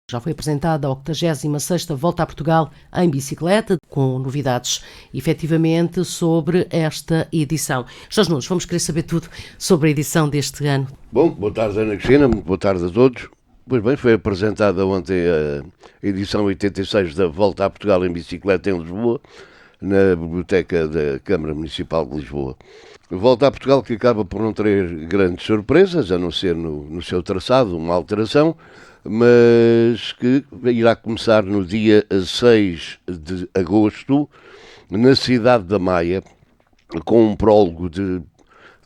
Já foi apresentada a 86ª Volta a Portugal em bicicleta, com novidades, efetivamente, sobre esta edição. Jorge Nunes, vamos querer saber tudo sobre a edição deste ano. Bom, boa tarde, Ana Cristina, muito boa tarde a todos. Pois bem, foi apresentada ontem a edição 86 da Volta a Portugal em bicicleta em Lisboa, na Biblioteca da Câmara Municipal de Lisboa. Volta a Portugal que acaba por não ter grandes surpresas, a não ser no seu traçado, uma alteração, mas que irá começar no dia 6 de agosto, na cidade da Maia, com um prólogo de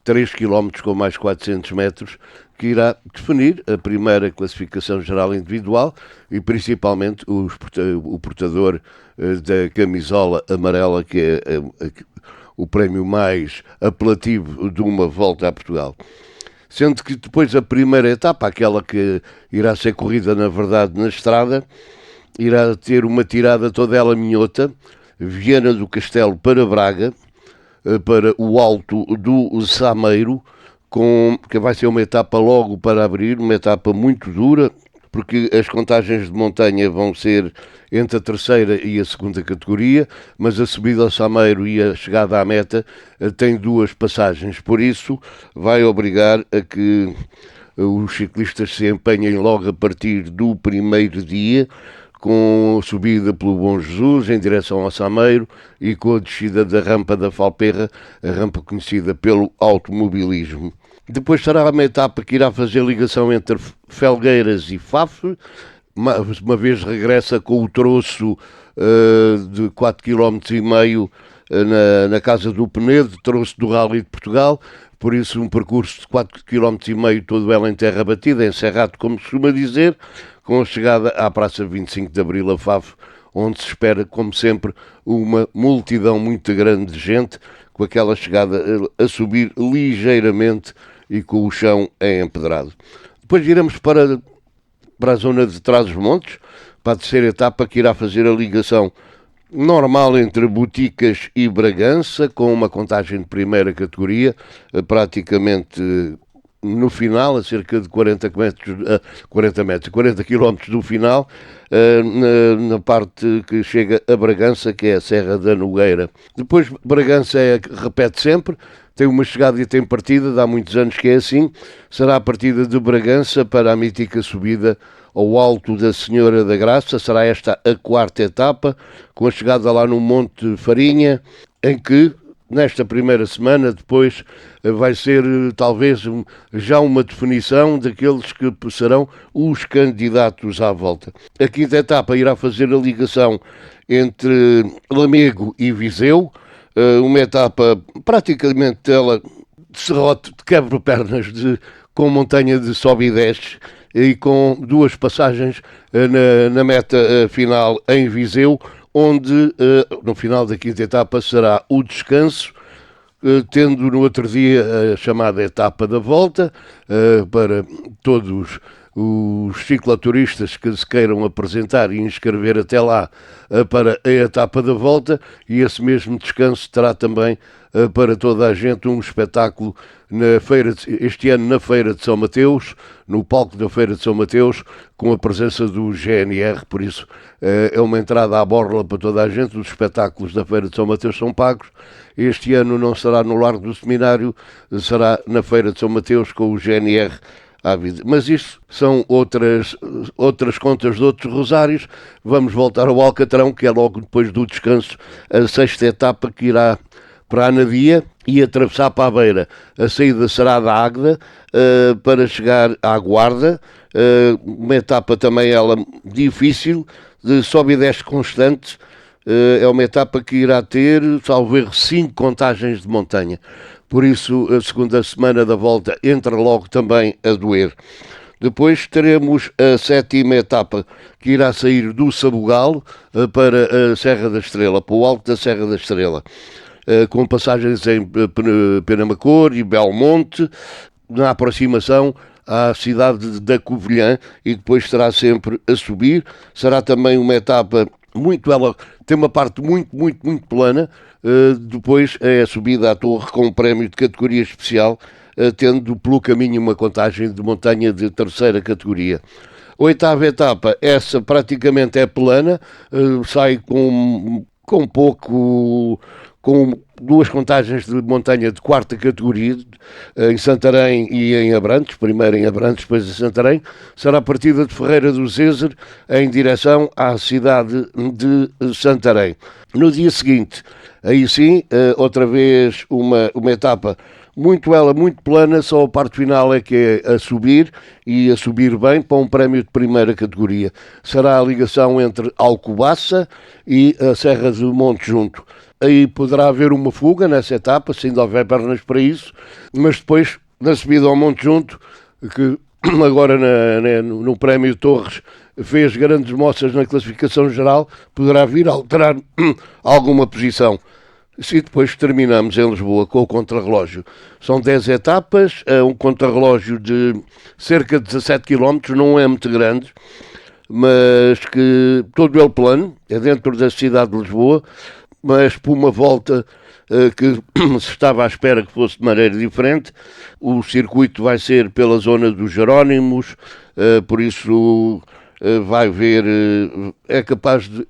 3 km com mais 400 metros, que irá definir a primeira classificação geral individual e principalmente o portador da camisola amarela, que é o prémio mais apelativo de uma Volta a Portugal. Sendo que depois a primeira etapa, aquela que irá ser corrida na verdade na estrada, irá ter uma tirada toda ela minhota, Viana do Castelo para Braga, para o Alto do Sameiro, que vai ser uma etapa logo para abrir, uma etapa muito dura, porque as contagens de montanha vão ser entre a terceira e a segunda categoria, mas a subida ao Sameiro e a chegada à meta tem duas passagens, por isso vai obrigar a que os ciclistas se empenhem logo a partir do primeiro dia, com a subida pelo Bom Jesus em direção ao Sameiro e com a descida da rampa da Falperra, a rampa conhecida pelo automobilismo. Depois será uma etapa que irá fazer ligação entre Felgueiras e Faf, uma vez regressa com o troço de 4,5 km na Casa do Penedo, troço do Rally de Portugal, por isso um percurso de 4,5 km todo ela em terra batida, encerrado como se costuma dizer, com a chegada à Praça 25 de Abril a Faf, onde se espera, como sempre, uma multidão muito grande de gente, com aquela chegada a subir ligeiramente e com o chão empedrado. Depois iremos para a zona de Trás-os-Montes, para a terceira etapa, que irá fazer a ligação normal entre Boticas e Bragança, com uma contagem de primeira categoria, praticamente no final, a cerca de 40 km do final, na parte que chega a Bragança, que é a Serra da Nogueira. Depois Bragança repete sempre, tem uma chegada e tem partida, há muitos anos que é assim, será a partida de Bragança para a mítica subida ao Alto da Senhora da Graça, será esta a quarta etapa, com a chegada lá no Monte Farinha, em que nesta primeira semana, depois vai ser talvez já uma definição daqueles que serão os candidatos à volta. A quinta etapa irá fazer a ligação entre Lamego e Viseu, uma etapa praticamente ela de serrote, de quebra-pernas, com montanha de sobe e desce, e com duas passagens na meta final em Viseu, onde no final da quinta etapa será o descanso, tendo no outro dia a chamada etapa da volta, para todos os cicloturistas que se queiram apresentar e inscrever até lá para a etapa da volta, e esse mesmo descanso terá também para toda a gente um espetáculo este ano na Feira de São Mateus, no palco da Feira de São Mateus, com a presença do GNR, por isso é uma entrada à borla para toda a gente. Os espetáculos da Feira de São Mateus são pagos. Este ano não será no Largo do Seminário, será na Feira de São Mateus com o GNR à vida. Mas isto são outras contas de outros rosários. Vamos voltar ao Alcatrão, que é logo depois do descanso, a sexta etapa, que irá para a Anadia e atravessar para a Beira. A saída será da Águeda para chegar à Guarda, uma etapa também ela difícil, de sobe e desce constante. É uma etapa que irá ter, salvo erro, 5 contagens de montanha. Por isso, a segunda semana da volta entra logo também a doer. Depois teremos a sétima etapa, que irá sair do Sabugal para a Serra da Estrela, para o alto da Serra da Estrela, com passagens em Penamacor e Belmonte, na aproximação à cidade da Covilhã, e depois estará sempre a subir. Será também uma etapa ela tem uma parte muito plana, depois é a subida à torre com um prémio de categoria especial, tendo pelo caminho uma contagem de montanha de terceira categoria. Oitava etapa, essa praticamente é plana, sai com pouco, com duas contagens de montanha de quarta categoria, em Santarém e em Abrantes, primeiro em Abrantes, depois em Santarém. Será a partida de Ferreira do Zezer em direção à cidade de Santarém. No dia seguinte, aí sim, outra vez uma etapa muito plana, só a parte final é que é a subir, e a subir bem, para um prémio de primeira categoria. Será a ligação entre Alcobaça e a Serra de Monte Junto. Aí poderá haver uma fuga nessa etapa, se ainda houver pernas para isso, mas depois, na subida ao Monte Junto, que agora no prémio Torres fez grandes moças na classificação geral, poderá vir a alterar alguma posição. E depois terminamos em Lisboa com o contrarrelógio. São 10 etapas, um contrarrelógio de cerca de 17 km, não é muito grande, mas que todo ele plano, é dentro da cidade de Lisboa, mas por uma volta que se estava à espera que fosse de maneira diferente. O circuito vai ser pela zona dos Jerónimos, por isso vai ver, é capaz de...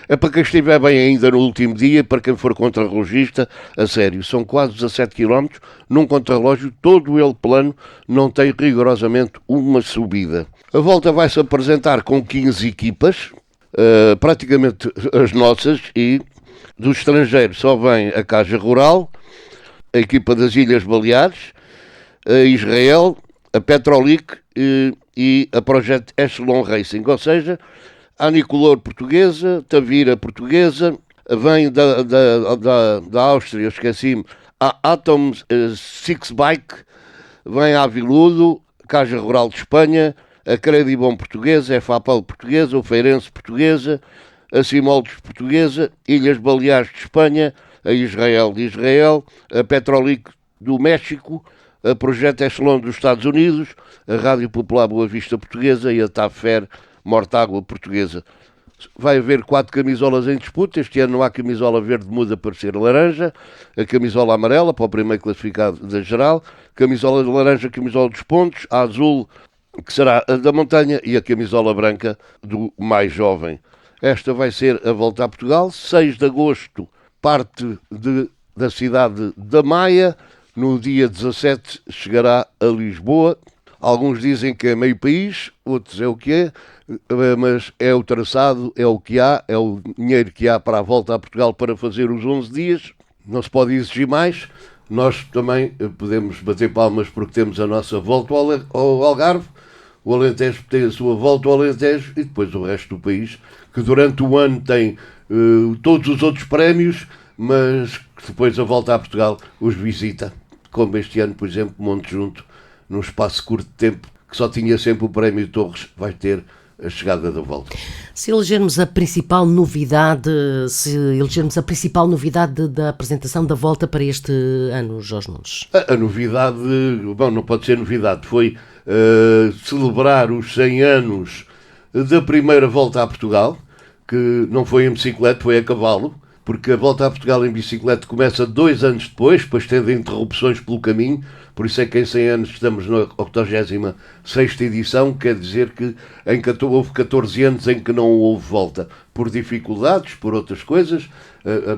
É para quem estiver bem ainda no último dia, para quem for contrarrelogista, a sério, são quase 17 km, num contrarrelógio, todo ele plano, não tem rigorosamente uma subida. A volta vai-se apresentar com 15 equipas, praticamente as nossas, e do estrangeiro só vem a Caja Rural, a equipa das Ilhas Baleares, a Israel, a Petrolic e a Project Echelon Racing, ou seja, a Anicolor portuguesa, Tavira portuguesa, vem da Áustria, esqueci-me, a Atom Six Bike, vem a Aviludo, Caja Rural de Espanha, a Credibon portuguesa, a FAPAL portuguesa, o Feirense portuguesa, a Simoldes portuguesa, Ilhas Baleares de Espanha, a Israel de Israel, a Petrolic do México, a Projeto Echelon dos Estados Unidos, a Rádio Popular Boa Vista portuguesa e a TAFER Mortágua portuguesa. Vai haver 4 camisolas em disputa. Este ano não há camisola verde, muda para ser laranja, a camisola amarela para o primeiro classificado da geral, camisola de laranja, camisola dos pontos, a azul, que será a da montanha, e a camisola branca do mais jovem. Esta vai ser a volta a Portugal, 6 de agosto, parte da cidade da Maia, no dia 17 chegará a Lisboa. Alguns dizem que é meio país, outros é o que é, mas é o traçado, é o que há, é o dinheiro que há para a volta a Portugal para fazer os 11 dias. Não se pode exigir mais. Nós também podemos bater palmas porque temos a nossa volta ao Algarve, o Alentejo tem a sua volta ao Alentejo e depois o resto do país, que durante o ano tem todos os outros prémios, mas que depois a volta a Portugal os visita, como este ano, por exemplo, Monte Junto, num espaço curto de tempo, que só tinha sempre o prémio Torres, vai ter a chegada da volta. Se elegermos a principal novidade da apresentação da volta para este ano, Jorge Nunes? A novidade, bom, não pode ser novidade, foi celebrar os 100 anos da primeira volta a Portugal, que não foi em bicicleta, foi a cavalo, porque a volta a Portugal em bicicleta começa 2 anos depois tendo interrupções pelo caminho, por isso é que em 100 anos estamos na 86ª edição, quer dizer que houve 14 anos em que não houve volta, por dificuldades, por outras coisas,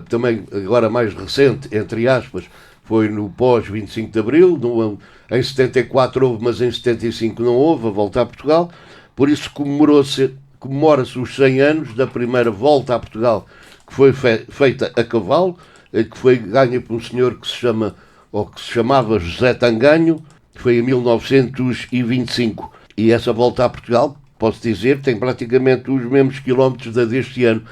também agora mais recente, entre aspas, foi no pós-25 de Abril, em 74 houve, mas em 75 não houve a volta a Portugal, por isso comemora-se os 100 anos da primeira volta a Portugal, que foi feita a cavalo, que foi ganha por um senhor que se chamava José Tanganho, que foi em 1925. E essa volta a Portugal, posso dizer, tem praticamente os mesmos quilómetros da deste ano.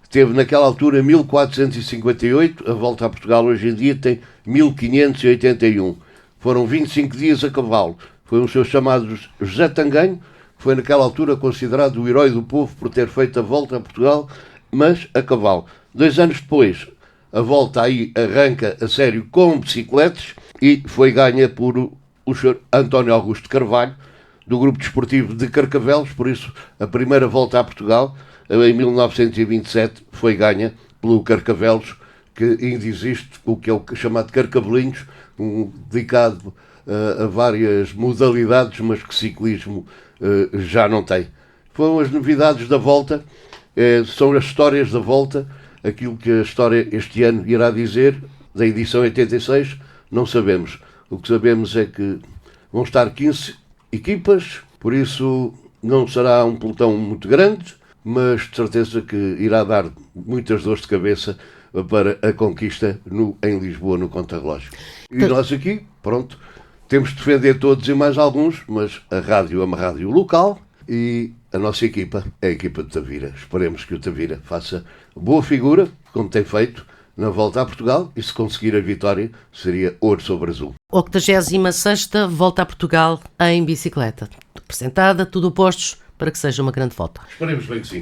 Teve naquela altura 1458, a volta a Portugal hoje em dia tem 1581. Foram 25 dias a cavalo. Foi um senhor chamado José Tanganho, que foi naquela altura considerado o herói do povo por ter feito a volta a Portugal, mas a cavalo. 2 anos depois, a volta aí arranca a sério com bicicletas e foi ganha por o Sr. António Augusto Carvalho, do Grupo Desportivo de Carcavelos, por isso a primeira volta a Portugal, em 1927, foi ganha pelo Carcavelos, que ainda existe o que é o chamado Carcavelinhos, dedicado a várias modalidades, mas que ciclismo já não tem. Foram as novidades da volta, são as histórias da volta, aquilo que a história este ano irá dizer, da edição 86, não sabemos. O que sabemos é que vão estar 15 equipas, por isso não será um pelotão muito grande, mas de certeza que irá dar muitas dores de cabeça para a conquista em Lisboa, no contrarrelógio. E nós aqui, pronto, temos de defender todos e mais alguns, mas a rádio é uma rádio local e a nossa equipa é a equipa de Tavira. Esperemos que o Tavira faça boa figura, como tem feito, na volta a Portugal, e se conseguir a vitória, seria ouro sobre azul. 86ª Volta a Portugal em bicicleta. Apresentada, tudo postos para que seja uma grande volta. Esperemos bem que sim.